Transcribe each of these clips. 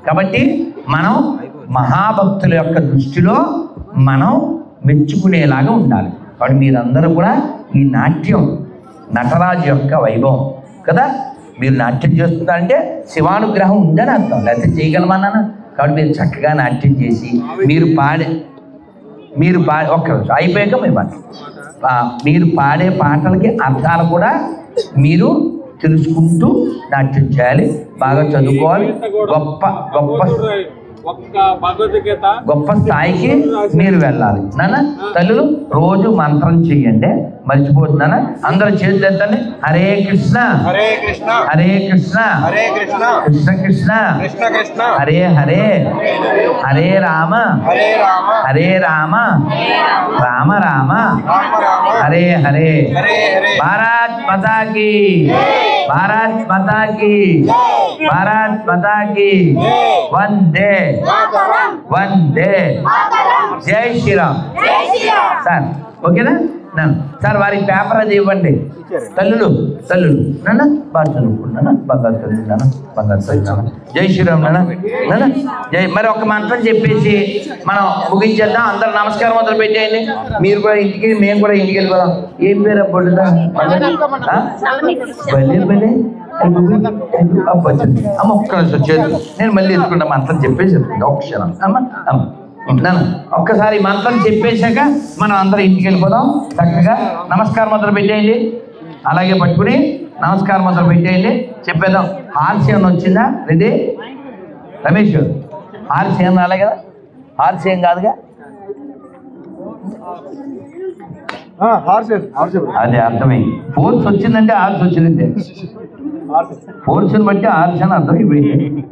కాబట్టి మనం మహాభక్తుల యొక్క దృష్టిలో మనం మెచ్చుకునేలాగా ఉండాలి. కాబట్టి మీరందరూ కూడా ఈ నాట్యం నటరాజు యొక్క వైభవం కదా. మీరు నాట్యం చేస్తున్నారంటే శివానుగ్రహం ఉందని అర్థం, లేకపోతే చేయగలమన్నాను. కాబట్టి మీరు చక్కగా నాట్యం చేసి మీరు ఒక్క రోజు అయిపోయాక మీరు పాడే పాటలకి అర్థాలు కూడా మీరు తెలుసుకుంటూ నాట్యం చేయాలి, బాగా చదువుకోవాలి. గొప్ప స్థాయికి మీరు వెళ్ళాలి నాన్న. తల్లులు రోజు మంత్రం చెయ్యండి, మర్చిపోతున్నానా? అందరూ చేతులు ఎత్తండి. హరే కృష్ణ హరే కృష్ణ హరే కృష్ణ హరే కృష్ణ కృష్ణ కృష్ణ కృష్ణ కృష్ణ హరే హరే హరే రామ హరే రామ హరే రామ రామ రామ హరే హరే. భారత్ మాతా కీ భారత్ మాతా కీ భారత్ మాతా కీ వందే వందే జై శ్రీరామ్. సార్ ఓకేనా సార్? వారికి పేపర్ అది ఇవ్వండి. తల్లులు నాన్న బాగా చదువుకున్నానా? బంగారు చదువుకున్నానా? బంగారు చదువుకున్నానా? జై శ్రీరామ్ నాన్న జై. మరి ఒక మంత్రం చెప్పేసి మనం ముగించేద్దాం. అందరు నమస్కారం మొదలు పెట్టేయండి. మీరు కూడా ఇంటికి, మేము కూడా ఇంటికి వెళ్ళిపోదాం. ఏం పేరు అబ్బుడుదా? అమ్మ ఒక్క నిమిషం చేతులు నేను మళ్ళీ ఎత్తుకుంటా. మంత్రం చెప్పేసి ఒక క్షణం అమ్మ ఒక్కసారి మంత్రం చెప్పేశాక మనం అందరం ఇంటికి వెళ్ళిపోదాం. చక్కగా నమస్కారం మొదలు పెట్టేయండి. అలాగే పట్టుకుని నమస్కారం మొదలు పెట్టేయండి. చెప్పేద్దాం. హార్స్ ఏమైనా వచ్చిందా? రెడీ రమేష్? హార్స్ ఏం రాలే కదా? హార్స్ ఏం కాదుగా? అదే అర్థమైంది. ఫోర్స్ వచ్చిందంటే హార్స్ వచ్చిందంటే ఫోర్స్ని బట్టి హార్స్ అని అర్థం అయిపోయింది.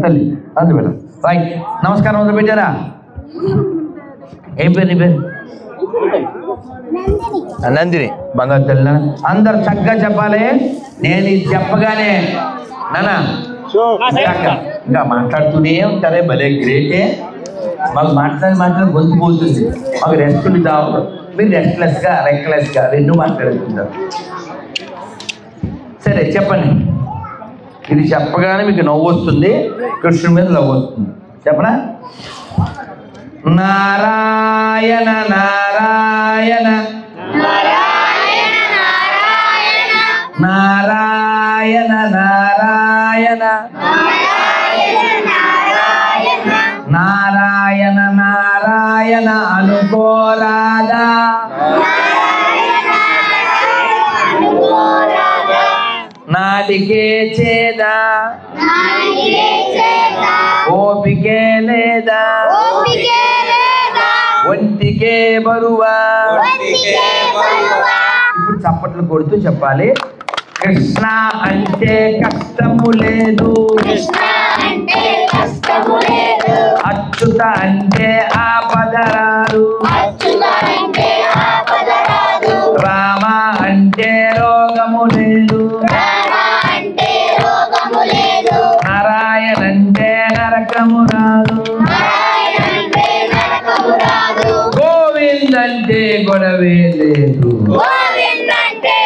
తల్లి అందు మేడం రైట్. నమస్కారం మొదలు పెట్టారా? ఏం పేరు నీ పేరు? నందిని. బంగారు తల్లి. అందరు చక్కగా చెప్పాలి. నేను ఇది చెప్పగానే నాన్న ఇంకా మాట్లాడుతూనే ఉంటారే, భలే గ్రేటే. మాకు మాట్లాడి గొంతు పోతుంది. మాకు రెస్ట్ దావడం, మీరు రెస్ట్లెస్గా రెండు మాట్లాడుతుంటారు. సరే చెప్పండి. ఇది చెప్పగానే మీకు నవ్వు వస్తుంది, కృష్ణుడి మీద నవ్వు వస్తుంది. చెప్పనా? నారాయణ నారాయణ నారాయణ నారాయణ నారాయణ నారాయణ అనుకోరాదా నాటికే చేదా ఓపికే లేదా ఒంటికే బరువా. ఇప్పుడు చప్పట్లు కొడుతూ చెప్పాలి. కృష్ణ అంటే కష్టము లేదు, అచ్యుత అంటే ఆపదరాలు, రామ అంటే రోగము లేదు, నారాయణ అంటే నరకము రాదు, గోవింద్ అంటే గొడవే లేదు, గోవింద్ అంటే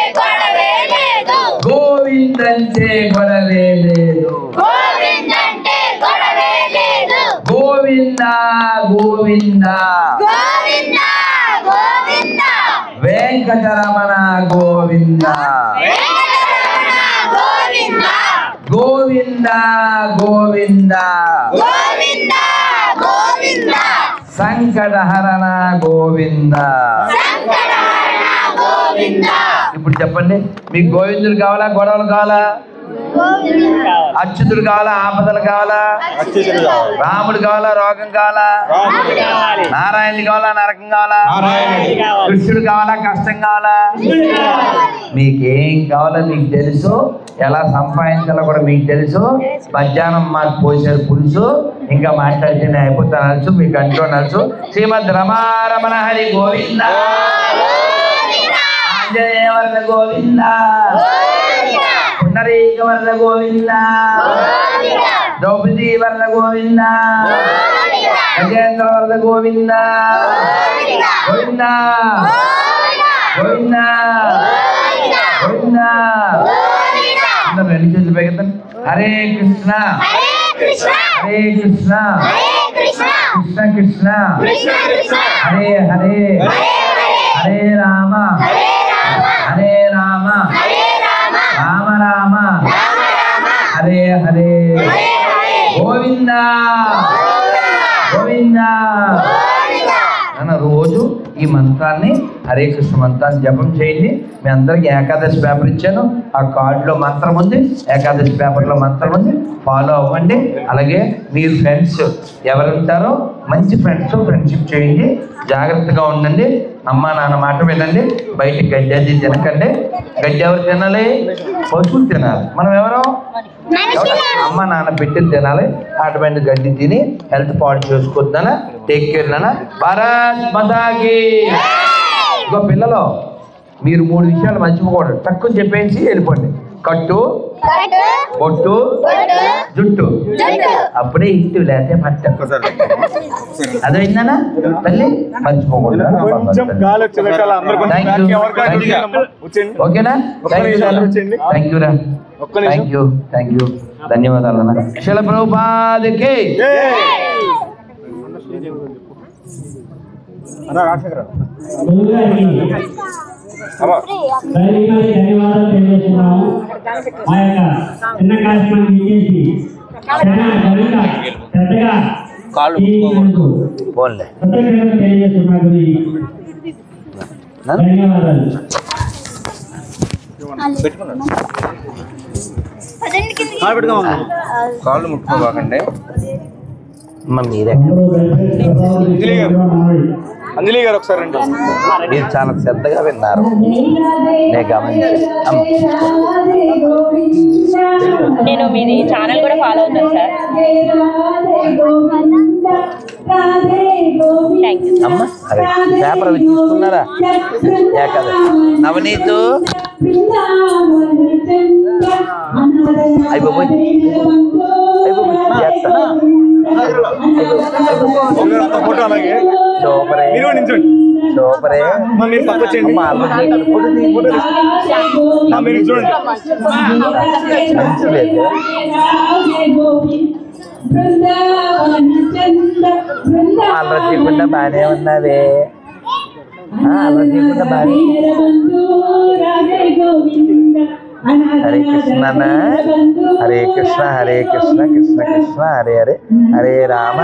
గొడవే లేదు, గోవింద గోవింద వెంకటరమణ గోవింద గోవింద గోవింద సంకటహరణ గోవింద. ఇప్పుడు చెప్పండి, మీకు గోవిందుడు కావాలా, గొడవలు కావాలా, అచ్యుతుడు కావాలా, ఆపదలు కావాలా, రాముడు కావాలా, రోగం కావాలా, నారాయణుడు కావాలా, నరకం కావాలా, కృష్ణుడు కావాలా, కష్టం కావాలా? మీకేం కావాలో మీకు తెలుసు, ఎలా సంపాదించాలో కూడా మీకు తెలుసు. మధ్యాహ్నం మాకు పోసారు పులుసు, ఇంకా మాట్లాడితేనే అయిపోతాను అనొచ్చు, మీకు అంటూ అనొచ్చు. శ్రీమద్ రమారమణ హరి గోవింద, ఆంజనేయ వర్ణ గోవింద, పుండరీక వర్ణ గోవింద, ద్రౌపదీ వర్ణ గోవింద, గజేంద్ర వర్ణ గోవింద గోవింద గోవింద గోవింద. అందరూ రెండు చేతులు పైకెత్తండి. హరే కృష్ణ హరే కృష్ణ కృష్ణ కృష్ణ హరే హరే హరే రామ హరే రామ రామ రామ హరే హరే గోవింద గోవింద. రోజు ఈ మంత్రాన్ని హరే కృష్ణ మంత్రాన్ని జపం చేయండి. మీ అందరికి ఏకాదశి పేపర్ ఇచ్చాను, ఆ కార్డులో మంత్రం ఉంది, ఏకాదశి పేపర్లో మంత్రం ఉంది, ఫాలో అవ్వండి. అలాగే మీరు ఫ్రెండ్స్ ఎవరు ఉంటారో మంచి ఫ్రెండ్స్ ఫ్రెండ్షిప్ చేయండి. జాగ్రత్తగా ఉండండి. అమ్మ నాన్న మాట వినండి. బయట గడ్డి అది తినకండి. గడ్డి ఎవరు తినాలి? పశువులు తినాలి. మనం ఎవరో అమ్మ నాన్న పెట్టింది తినాలి. అటువంటి గడ్డి తిని హెల్త్ పాడు చేసుకోవద్దానా. టేక్ కేర్ నాన్న. భారత్ మాతాకి. ఇంకో పిల్లలు మీరు 3 విషయాలు మర్చిపోకూడదు. తక్కువ చెప్పేసి వెళ్ళిపోండి. కట్టు, బొట్టు, జుట్టు, అప్పుడే ఇంటి లేతే పట్ట. అదైందనా తల్లి? మర్చిపోకూడదు. ఓకేనా? థ్యాంక్ యూ రా. థ్యాంక్ యూ ధన్యవాదాలు అన్న. శిల ప్రభుపాదకి. ధన్యవాదాలు తెలియజేస్తున్నాము. మా యొక్క చిన్న కార్యక్రమాన్ని చేసి శ్రద్ధగా తెలియజేస్తున్నారు. ధన్యవాదాలు. కాళ్ళు ముట్టుకోకండి. అంజలి గారు ఒకసారి రండి. మీరు చాలా శ్రద్ధగా విన్నారు. నేను మీది ఛానల్ కూడా ఫాలో అవుతాను సార్. అమ్మ అదే పేపర్ అవి తీసుకున్నారా? నవనీతు అయిపోయి ఫోటో అలాగే సూపరే సూపరే. అల్లరి చేయకుండా బాగానే ఉన్నావే. అల్లరి చేయకుండా బాగా. హరే కృష్ణ హరే కృష్ణ హరే కృష్ణ కృష్ణ కృష్ణ హరే హరే హరే రామ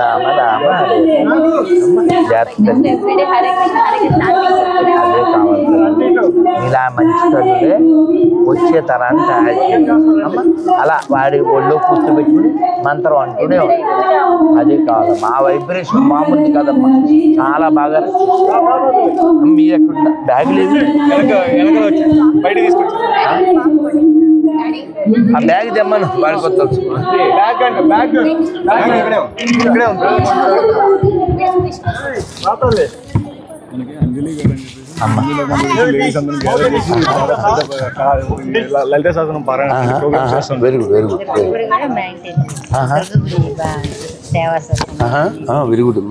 రామ రామ హరే. అదే కావాలి. ఇలా మంచి తల్లులే వచ్చే తరాన్ని తయారు చేయాలి. అలా వాడి ఒళ్ళో కూర్చోబెట్టుకుని మంత్రం అంటూనే అదే కావాలి. మా వైబ్రేషన్ మామూలు కదమ్మా, చాలా బాగా. మీరు ఎక్కడ బ్యాగ్ లేదు? బయట తీసుకొచ్చి ఆ బ్యాగ్ తెమ్మను. వాడికి వస్తుంది బ్యాగ్ అండి. బ్యాగ్ ఇక్కడే ఉంది. లలిత శాసనం పారాయణ. Very good very good very good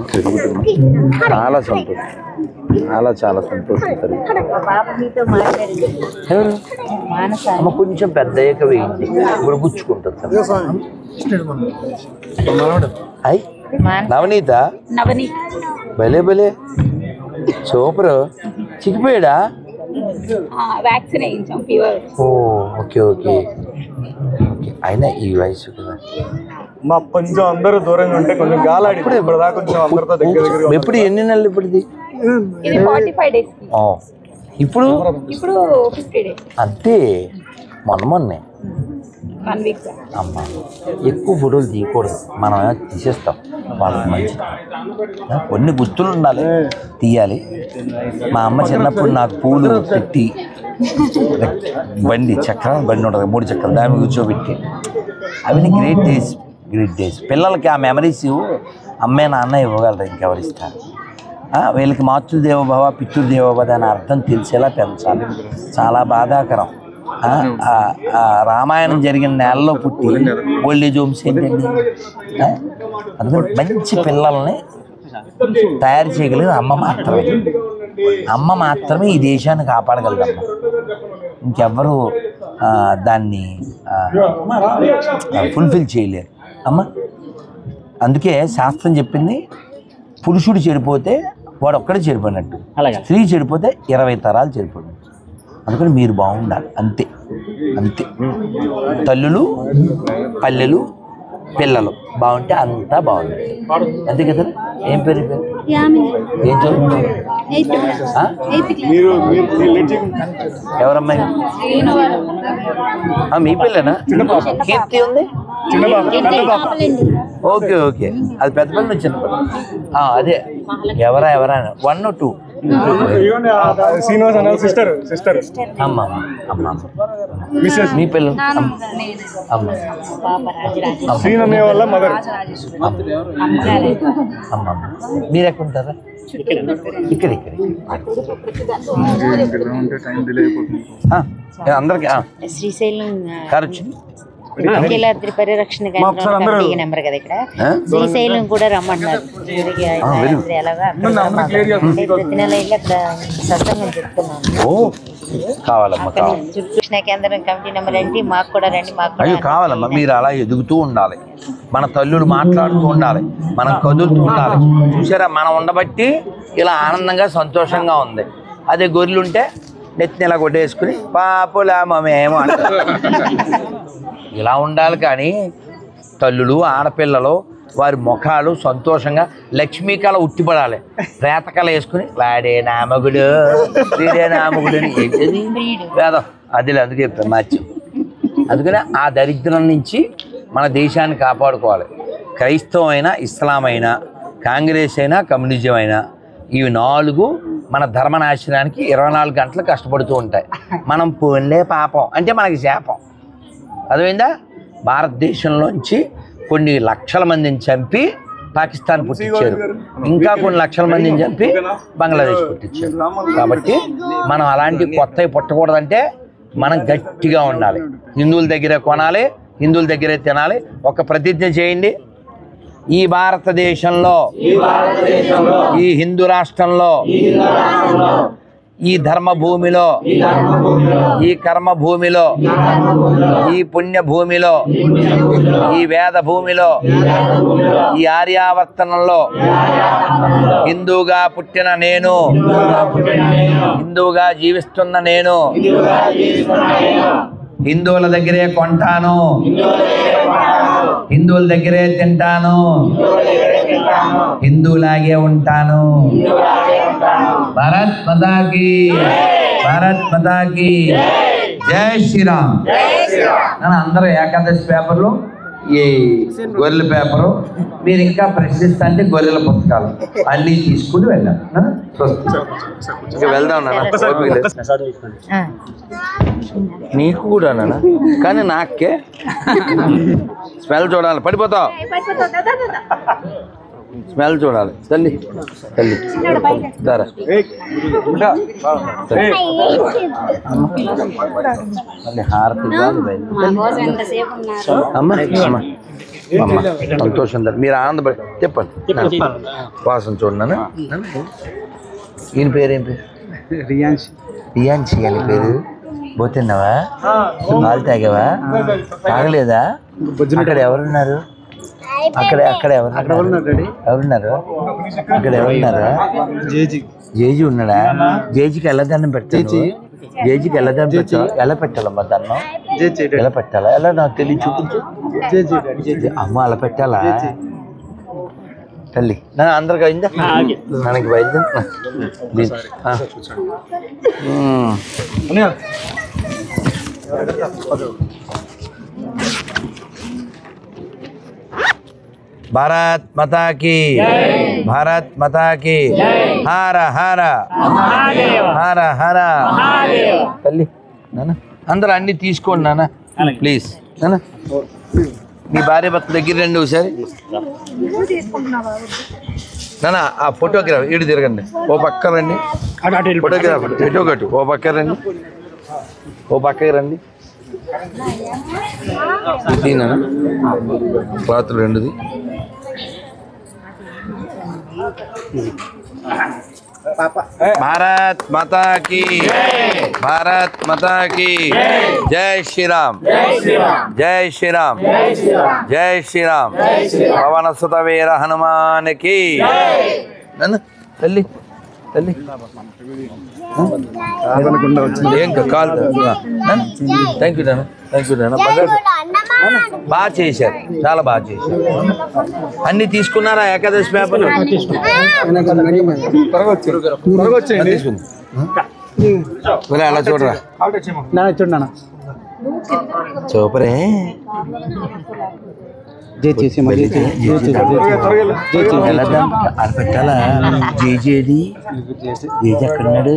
చాలా సంతోషం. చాలా సంతోషం. అమ్మ కొంచెం పెద్ద అయ్యాక వేయండి. ఇప్పుడు పుచ్చుకుంటుంది. అయ్ నవనీత భలే భలే సూపర్. చిక్కిపోయాడా? వ్యాక్సిన్ వేయించాం ఫీవర్. ఓ ఓకే ఓకే. అయినా ఈ వయసు కదా మా కొంచెం అందరూ దూరంగా ఉంటే కొంచెం గాలాడి ఇప్పుడు దాకా కొంచెం అందరితో దగ్గర. ఎప్పుడు ఎన్ని నెలలు ఇప్పుడుది? ఇది 45 days. ఇప్పుడు 50 days. అంతే. మొన్నే 1 week. అమ్మ ఎక్కువ ఫోటోలు తీయకూడదు. మనం తీసేస్తాం. వాళ్ళకి మంచిది. కొన్ని గుర్తులు ఉండాలి, తీయాలి. మా అమ్మ చిన్నప్పుడు నాకు పూలు పెట్టి బండి చక్రం బండి ఉంటుంది, 3 చక్రాలు దాని కూర్చోబెట్టి అవన్నీ గ్రేట్ డేస్. పిల్లలకి ఆ మెమరీస్ అమ్మే నాన్న ఇవ్వగలరు, ఇంకెవరిస్తారు? వీళ్ళకి మాతృదేవోభవ పితృదేవోభవ అని అర్థం తెలిసేలా పెంచాలి. చాలా బాధాకరం. రామాయణం జరిగిన నెలలో పుట్టి ఓల్డేజ్ హోమ్స్ ఏంటండి? అందుకని మంచి పిల్లల్ని తయారు చేయగలిగిన అమ్మ మాత్రమే ఈ దేశాన్ని కాపాడగలదమ్మా. ఇంకెవ్వరు దాన్ని ఫుల్ఫిల్ చేయలేరు అమ్మ. అందుకే శాస్త్రం చెప్పింది పురుషుడు చెడిపోతే వాడు ఒక్కడే చెడిపోయినట్టు, స్త్రీ చెడిపోతే 20 తరాలు చెడిపోయినట్టు. అందుకని మీరు బాగుండాలి, అంతే అంతే. తల్లులు పల్లెలు పిల్లలు బాగుంటే అంతా బాగుంటుంది, అంతే కదా. ఏం పేరు ఏం చదువుతున్నారు? ఎవరమ్మాయి? మీ పిల్లనా? కీర్తి ఉంది. ఓకే ఓకే, అది పెద్ద పిల్లలు చిన్న పిల్లలు. అదే ఎవరా 1 or 2? అమ్మ అమ్మ మీ పిల్లలు అమ్మ అమ్మ మీరు ఎక్కడ ఉంటారా? ఇక్కడ అందరికి శ్రీశైలం ఖర్చు అఖిలాద్రి పరిరక్షణ కేంద్రం నెంబర్ కదా ఇక్కడ. శ్రీశైలం కూడా రమ్మంటున్నారు. ప్రతి నెల వెళ్ళి అక్కడ సత్సంగం చెప్తున్నాను. కావాలమ్మా, కృష్ణ కేంద్రం కమిటీ నెంబర్ ఏంటి? మాకు కూడా రండి. మాకు అయ్యో కావాలమ్మా, మీరు అలా ఎదుగుతూ ఉండాలి, మన తల్లులు మాట్లాడుతూ ఉండాలి, మనం కదులుతూ ఉండాలి. చూసారా, మనం ఉండబట్టి ఇలా ఆనందంగా సంతోషంగా ఉంది. అదే గొర్రెలు ఉంటే నెత్తిని ఇలా కొట్టేసుకుని పాపులేమేమో అంటారు. ఇలా ఉండాలి. కానీ తల్లులు ఆడపిల్లలు వారి ముఖాలు సంతోషంగా లక్ష్మీకళ ఉట్టిపడాలి. ప్రేతకళ వేసుకుని వాడే నామగుడు వీడే నామగుడు అని ఏంటది వేదం అది. అందుకే చెప్పాను మార్చి. అందుకని ఆ దరిద్రం నుంచి మన దేశాన్ని కాపాడుకోవాలి. క్రైస్తవం అయినా, ఇస్లాం అయినా, కాంగ్రెస్ అయినా, కమ్యూనిజం అయినా, ఇవి 4 మన ధర్మనాశనానికి 24 గంటలు కష్టపడుతూ ఉంటాయి. మనం పోన్లే పాపం అంటే మనకి శాపం. అర్థమైందా? భారతదేశంలోంచి కొన్ని లక్షల మందిని చంపి పాకిస్తాన్ పుట్టించారు, ఇంకా కొన్ని లక్షల మందిని చంపి బంగ్లాదేశ్ పుట్టించారు. కాబట్టి మనం అలాంటి కొత్తవి పుట్టకూడదంటే మనం గట్టిగా ఉండాలి. హిందువుల దగ్గరే కొనాలి, హిందువుల దగ్గరే తినాలి. ఒక ప్రతిజ్ఞ చేయండి. ఈ భారతదేశంలో, ఈ హిందూ రాష్ట్రంలో, ఈ ధర్మ భూమిలో, ఈ కర్మ భూమిలో, ఈ పుణ్య భూమిలో, ఈ వేద భూమిలో, ఈ ఆర్యావర్తనంలో హిందూగా పుట్టిన నేను, హిందూగా జీవిస్తున్న నేను హిందువుల దగ్గరే కొంటాను, హిందువుల దగ్గరే తింటాను, హిందూలాగే ఉంటాను. భారత్ మాతాకి, భారత్ మాతాకి జై శ్రీరామ్. అందరూ ఏకాదశి పేపర్లు, ఈ గొర్రెల పేపరు, మీరు ఇంకా ప్రశ్నిస్తా అంటే గొర్రెల పుస్తకాలు అన్నీ తీసుకుని వెళ్ళాం. ఇంకా వెళ్దాం నాన్న. నీకు కూడా నాన్న, కానీ నాకే స్మెల్ చూడాలి. పడిపోతావు, స్మెల్ చూడాలి. తల్లి తల్లి దారా హారతి అమ్మ అమ్మ అమ్మ సంతోషం. మీరు ఆనందపడి చెప్పండి. వాసన చూడండి. ఈయన పేరేం పేరు? రియాన్షి అని పేరు. పోతున్నావా? పాలు తాగావా? తాగలేదా? అక్కడ ఎవరున్నారు? అక్కడ ఎవరున్నారు? అక్కడ ఎవరున్నారు? జేజీ ఉన్నాడా? జేజీకి ఎలా దండం పెట్టాలి? జేజీకి ఎలా దండం పెట్టాలి? ఎలా పెట్టాలమ్మా దండం? ఎలా పెట్టాలా? ఎలా నాకు తెలియదు, చూపించు. అమ్మ అలా పెట్టాలా? తల్లి నా అందరికి అయిందా? మనకి వైద్యం భారత్ మాతాకి, భారత్ మాతాకి. హర హర హర హర. తల్లి నాన్న అందరూ అన్ని తీసుకోండి నాన్న, ప్లీజ్ నాన్న. మీ భార్య భర్త దగ్గర రండి ఒకసారి నాన్న. ఆ ఫోటోగ్రాఫర్ ఇటు తిరగండి, ఓ పక్క రండి. ఫోటోగ్రాఫర్ ఎటు ఒకటి ఓ పక్క రండి, ఓ పక్కకి రండి. దీనా పాత్రలు 2ది. भारत माता की भारत माता की जय श्री राम जय श्री राम जय श्री राम पवन सुत वीर हनुमान की तल्ली तल्ली థ్యాంక్ యూ నాన్న థ్యాంక్ యూ నాన్న బాగా చేశారు చాలా బాగా చేశారు అన్ని తీసుకున్నారా ఏకాదశి పేపర్లు అలా చూడరా సూపరే పెట్టాలా జేజేది జేజీ ఎక్కడున్నాడు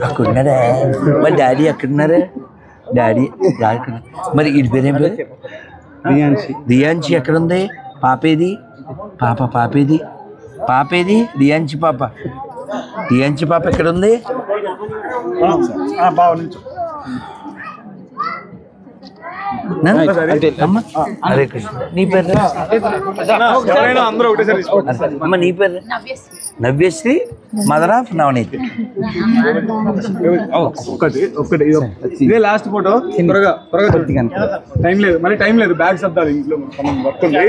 అక్కడున్నాడా మరి డాడీ ఎక్కడున్నారు డాడీ మరి ఇటు పేరు ఏం పేరు రియాన్షి ఎక్కడుంది పాపేది పాపేది పాపేది రియాన్షి పాప ఎక్కడుంది హరే కృష్ణ నీ పేరు అమ్మ నీ పేరు నవ్యశ్రీ మదర్ ఆఫ్ నవనీత్ ఇదే లాస్ట్ ఫోటో త్వరగా టైం లేదు మళ్ళీ టైం లేదు బ్యాగ్ సర్దాలి ఇంట్లో వర్క్ ఉంది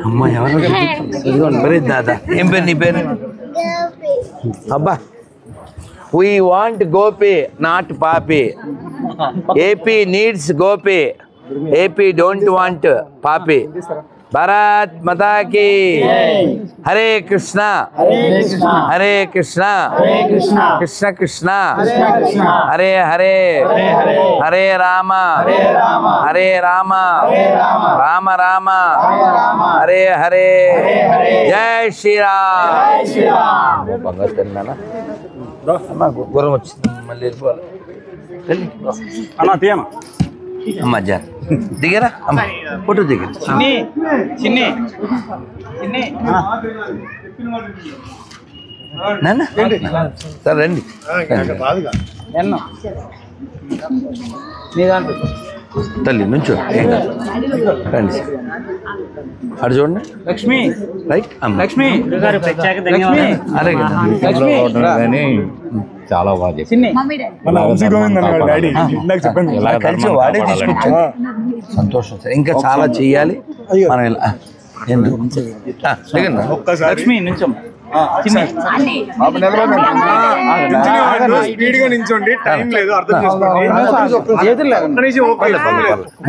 అమ్మ ఎవరు మరి దాదా ఏం పేరు నీ పేరు అబ్బా We want Gopi, not Papi. AP needs Gopi. AP don't want Papi. Bharat Mata ki. Hare Krishna. Hare Krishna. Krishna Krishna. Hare Hare. Hare Rama. Hare Rama. Rama Rama. Hare Hare. Jai Shri Ram. Bangatanna. గుర్రం వచ్చింది మళ్ళీ వెళ్ళిపోవాలి అన్నా తీయమా అమ్మ జా దిగరా అమ్మ photo దిగరు నాన్న సరే రండి తల్లి నుంచో రండి అటు చూడండి లక్ష్మి రైట్ అమ్మ లక్ష్మి గారు ప్రత్యేక ధన్యవాదాలు అలాగే చాలా బాగా కలిసి వాడే తీసుకొచ్చాను సంతోషం సార్ ఇంకా చాలా చెయ్యాలి మనం ఇలా లక్ష్మి నుంచో స్పీడ్ గా నించోండి టైం లేదు అర్థం చేసుకోండి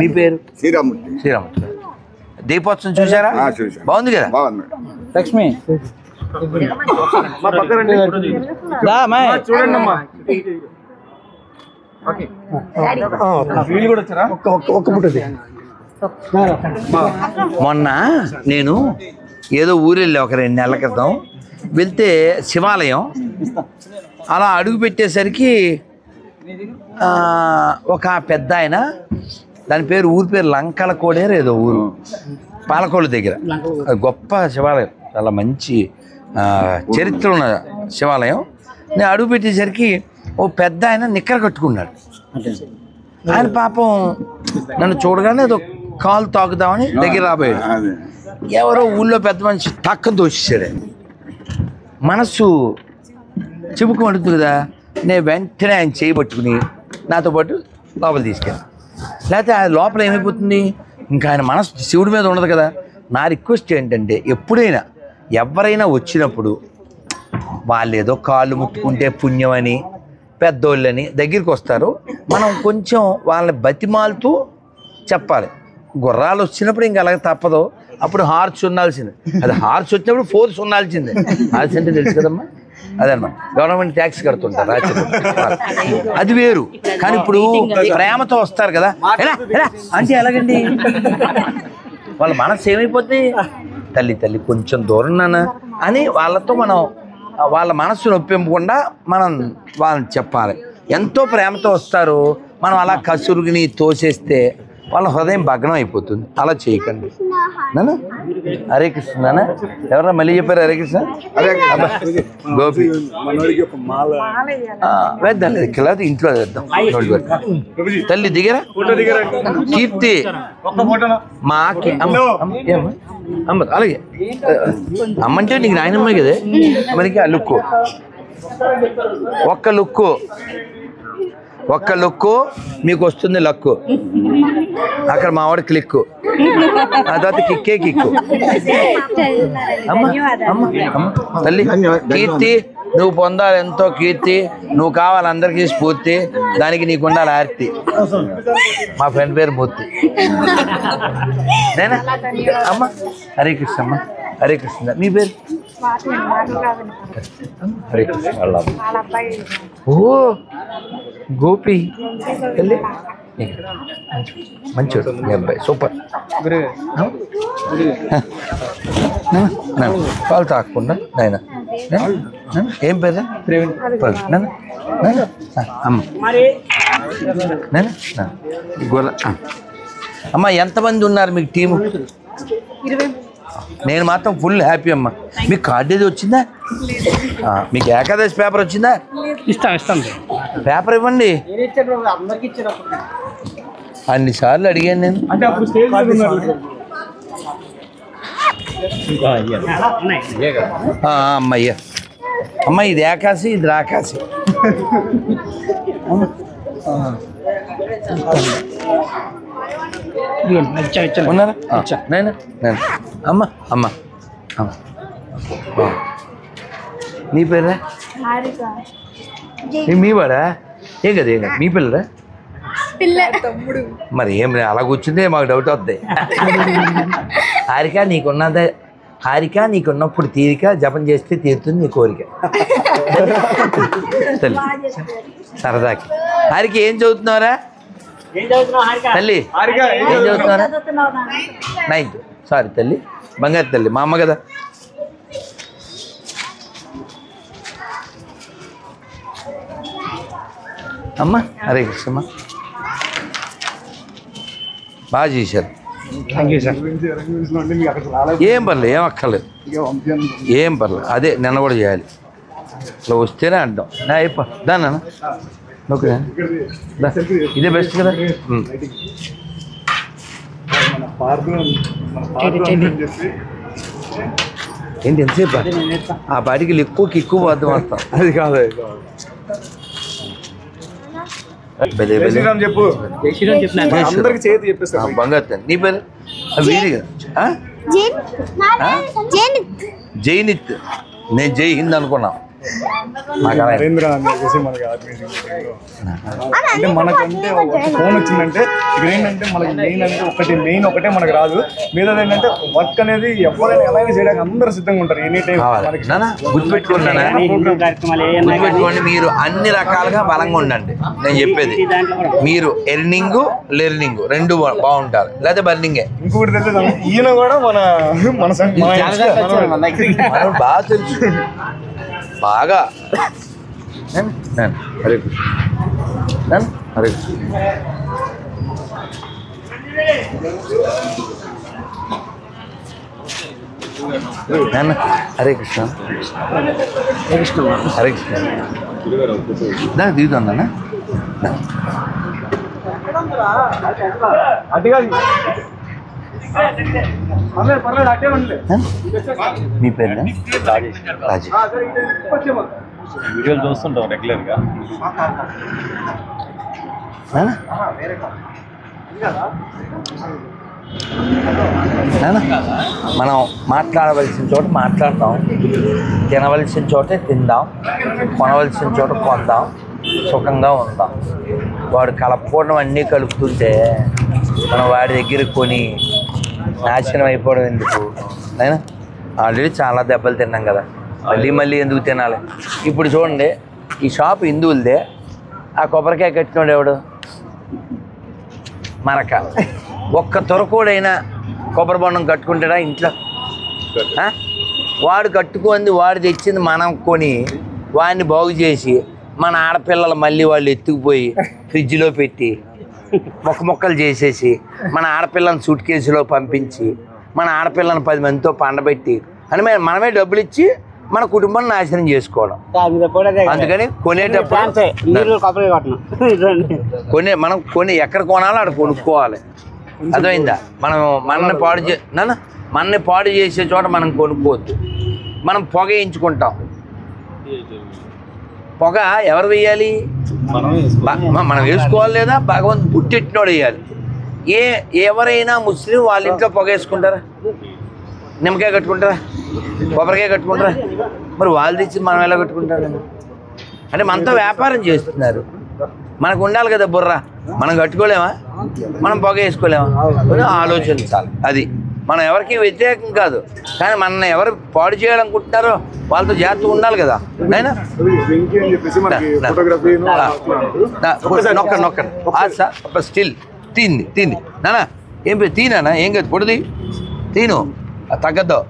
మీ పేరు శ్రీరామూర్తి దీపోత్సవం చూసారా బాగుంది కదా లక్ష్మి చూడండి అమ్మా మొన్న నేను ఏదో ఊరు వెళ్ళి ఒక 2 నెలల క్రితం వెళ్తే శివాలయం అలా అడుగు పెట్టేసరికి ఒక పెద్ద ఆయన దాని పేరు ఊరి పేరు లంకల కోడేరు ఏదో ఊరు పాలకోళ్ళ దగ్గర గొప్ప శివాలయం చాలా మంచి చరిత్ర ఉన్న శివాలయం నేను అడుగు పెట్టేసరికి ఓ పెద్ద ఆయన నిక్కర కట్టుకున్నాడు ఆయన పాపం నన్ను చూడగానే ఏదో కాలు తాకుదామని దగ్గర రాబోయాడు ఎవరో ఊళ్ళో పెద్ద మనిషి తక్కువ దోషిస్తాడు మనస్సు చిబుకు పడుతుంది కదా నేను వెంటనే ఆయన చేయబట్టుకుని నాతో పాటు లోపల తీసుకెళ్ళాను లేకపోతే ఆయన లోపల ఏమైపోతుంది ఇంకా ఆయన మనసు శివుడి మీద ఉండదు కదా నా రిక్వెస్ట్ ఏంటంటే ఎప్పుడైనా ఎవరైనా వచ్చినప్పుడు వాళ్ళు ఏదో కాళ్ళు ముట్టుకుంటే పుణ్యమని పెద్దోళ్ళని దగ్గరికి వస్తారు మనం కొంచెం వాళ్ళని బతిమాలుతూ చెప్పాలి గుర్రాలు వచ్చినప్పుడు ఇంకా అలాగే తప్పదు అప్పుడు హార్స్ ఉండాల్సిందే అది హార్స్ వచ్చినప్పుడు ఫోర్స్ ఉండాల్సిందే హార్స్ అంటే తెలుసు కదమ్మా అదమ్మా గవర్నమెంట్ ట్యాక్స్ కడుతుంటారు అది వేరు కానీ ఇప్పుడు ప్రేమతో వస్తారు కదా ఎలా ఎలా అంటే ఎలాగండి వాళ్ళ మనసు ఏమైపోతుంది తల్లి తల్లి కొంచెం దూరం నాన్న అని వాళ్ళతో మనం వాళ్ళ మనస్సు నొప్పింపకుండా మనం వాళ్ళని చెప్పాలి ఎంతో ప్రేమతో వస్తారు మనం అలా కసురుని తోసేస్తే వాళ్ళ హృదయం భగ్నం అయిపోతుంది. అలా చేయకండి నాన్న. హరే కృష్ణ నాన్న. ఎవరన్నా మళ్ళీ చెప్పారు హరే కృష్ణ? గోపి వేద్దాం లేదు కిలా ఇంట్లో వేద్దాం. తల్లి దిగరా కీర్తి మాకి అమ్మ అలాగే అమ్మంటే నీకు నాయనమ్మ కదా మనకి. ఆ లుక్కు ఒక్క లుక్కు మీకు వస్తుంది లక్కు. అక్కడ మావాడు క్లిక్కు, ఆ తర్వాత కిక్కే కిక్కు. అమ్మ అమ్మ అమ్మ తల్లి కీర్తి నువ్వు పొందాలి ఎంతో కీర్తి, నువ్వు కావాలి అందరికీ స్ఫూర్తి, దానికి నీకు ఉండాలి ఆర్తి. మా ఫ్రెండ్ పేరు మూర్తి. నేనా అమ్మ? హరే కృష్ణ అమ్మ. హరే కృష్ణ. మీ పేరు? హరే కృష్ణ. ఓ గోపి మంచోడు మీ అబ్బాయి, సూపర్. పాలు తాగకుండా నాయన. ఏం పేరు? అమ్మ గొర్రె. అమ్మ ఎంతమంది ఉన్నారు మీకు టీము? నేను మాత్రం ఫుల్ హ్యాపీ అమ్మ. మీకు కార్డు ఏది వచ్చిందా? మీకు ఏకాదశి పేపర్ వచ్చిందా? ఇస్తాం పేపర్ ఇవ్వండి. అన్నిసార్లు అడిగాను నేను. అమ్మయ్య అమ్మ ఇది ఏకాశి ఇది రాకాశి. ఉన్నారా? నేను అమ్మ అమ్మ నీ పేరా? మీ వాడా? ఏం కదా ఏం కదా మీ పిల్లరా? మరి ఏం అలా కూర్చుందే మాకు డౌట్ అవుతుంది. హారిక నీకున్నప్పుడు తీరిక జపం చేస్తే తీరుతుంది నీ కోరిక. తల్లి సరదాకి. హారిక ఏం చదువుతున్నారా తల్లి? ఏం చదువుతున్నారా? 9th. సారీ తల్లి, బంగారు తల్లి, మా అమ్మ కదా. అమ్మ హరే కృష్ణమ్మ. బాగా చేశారు. ఏం పర్లేదు, ఏం అక్కర్లేదు, ఏం పర్లేదు. అదే నిన్న కూడా చేయాలి. ఇట్లా వస్తేనే అంటాం నా అయిపో దాన్న ఓకే ఇదే బెస్ట్ కదా. ఏంటి ఎంతసేపు ఆ పాటికి ఎక్కువ కిక్కు పోద్దాం వస్తాం. అది కాదు చెప్పు. బంగారు నీ పేరు? వీడిగా జైనిత్. నేను జై హింద్ అనుకున్నా. నరేంద్ర అంటే మనకంటే ఫోన్ వచ్చిందంటే ఇక్కడ ఏంటంటే మనకి మెయిన్ ఒకటే మనకు రాదు. మీద ఏంటంటే వర్క్ అనేది ఎవరైనా ఎలాగైనా చేయడానికి అందరూ సిద్ధంగా ఉంటారు. ఎనీ టైం గుర్తుపెట్టుకోండి. మీరు అన్ని రకాలుగా బలంగా ఉండండి. నేను చెప్పేది మీరు ఎర్నింగ్ లెర్నింగ్ రెండు బాగుంటారు, లేకపోతే బర్నింగే. ఇంకొకటి తెలుసు, ఈయన కూడా మన బాగా తెలుసు బాగా. హరే కృష్ణ హరే కృష్ణ. హరే కృష్ణ హరే కృష్ణ. దిగుతుందా మీ పేరు? రాజేష్. వీడియోలు చూస్తుంటాం రెగ్యులర్గా. మనం మాట్లాడవలసిన చోట మాట్లాడతాం, తినవలసిన చోటే తిందాం, కొనవలసిన చోట కొందాం, సుఖంగా ఉందాం. వాడు కలపకూడడం అన్నీ కలుపుతుంటే మనం వాడి దగ్గర కొని నాశనం అయిపోవడం ఎందుకు? అయినా ఆల్రెడీ చాలా దెబ్బలు తిన్నాం కదా, మళ్ళీ ఎందుకు తినాలి? ఇప్పుడు చూడండి, ఈ షాప్ హిందువులదే. ఆ కొబ్బరికాయ కట్టినోడు ఎవడు? మరక. ఒక్క తొరకోడైనా కొబ్బరి బొండం కట్టుకుంటాడా ఇంట్లో? వాడు కట్టుకుంది, వాడు తెచ్చింది మనం కొని వాడిని బాగు చేసి మన ఆడపిల్లలు మళ్ళీ వాళ్ళు ఎత్తుకుపోయి ఫ్రిడ్జ్లో పెట్టి మొక్కలు చేసేసి మన ఆడపిల్లని సూట్ కేసులో పంపించి మన ఆడపిల్లని 10 మందితో పండబెట్టి అని మనమే డబ్బులు ఇచ్చి మన కుటుంబాన్ని నాశనం చేసుకోవడం. అందుకని మనం ఎక్కడ కొనాలో అక్కడ కొనుక్కోవాలి. అర్థమైందా? మనం మనల్ని పాడు చేసే చోట మనం కొనుక్కోవద్దు. మనం పొగ వేయించుకుంటాం. పొగ ఎవరు వేయాలి? మనం వేసుకోవాలి, లేదా భగవంతు పుట్టెట్టినోడు వేయాలి. ఎవరైనా ముస్లిం వాళ్ళ ఇంట్లో పొగ వేసుకుంటారా? నిమ్మకాయ కట్టుకుంటారా? కొబ్బరికాయ కట్టుకుంటారా? మరి వాళ్ళు తెచ్చి మనం ఎలా కట్టుకుంటారు? అంటే మనతో వ్యాపారం చేస్తున్నారు. మనకు ఉండాలి కదా బుర్ర. మనం కట్టుకోలేమా? మనం పొగ వేసుకోలేమా? ఆలోచించాలి. అది మనం ఎవరికి వ్యతిరేకం కాదు, కానీ మన ఎవరు పాడు చేయాలనుకుంటున్నారో వాళ్ళతో జాగ్రత్తగా ఉండాలి కదా. నైనా నొక్క స్టిల్ తింది నానా. ఏం పేరు? తీనా? ఏం కాదు, పొడిది తీను, తగ్గద్దు.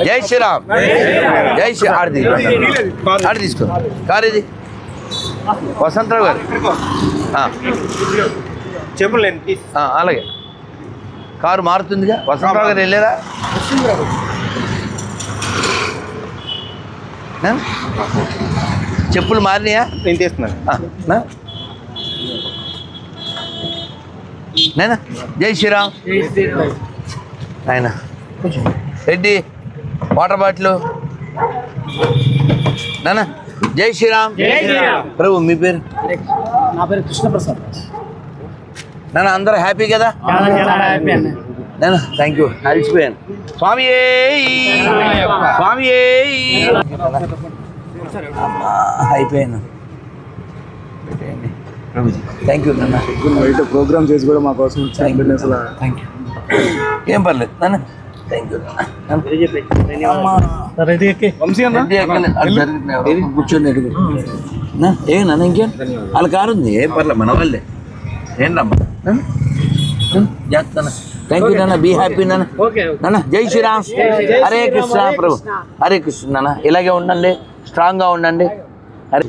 జై శ్రీరామ్. జై శ్రీ ఆడి తీసుకో. కారు ఇది వసంతరావు గారు. అలాగే కారు మారుతుందిగా. వసంతరావు గారు వెళ్ళారా? చెప్పులు మారినాయా? నేను తీస్తున్నాను. నేనా? జై శ్రీరామ్. ఆయన రెడ్డి వాటర్ బాటిల్ నానా. జై శ్రీరామ్. ప్రభు మీ పేరు? నా పేరు కృష్ణప్రసాద్. నాన్న అందరూ హ్యాపీ కదా? నాన్న థ్యాంక్ యూ. అలిసిపోయాను. స్వామి స్వామి అయిపోయాను. థ్యాంక్ యూ నాన్న. ప్రోగ్రామ్ చేసి కూడా మా కోసం థ్యాంక్ యూ. ఏం పర్లేదు నాన్న. Thank you. కూర్చొని ఏ నాన్న ఇంకేం వాళ్ళ కారు ఉంది. ఏం పర్లేదు, మన వాళ్ళే. ఏంటమ్మా చేస్తాను. థ్యాంక్ యూ నాన్న. బీ హ్యాపీ నాన్న. నాన్న జై శ్రీరామ్. హరే కృష్ణ ప్రభు. హరే కృష్ణ నాన్న. ఇలాగే ఉండండి, స్ట్రాంగ్గా ఉండండి. హరే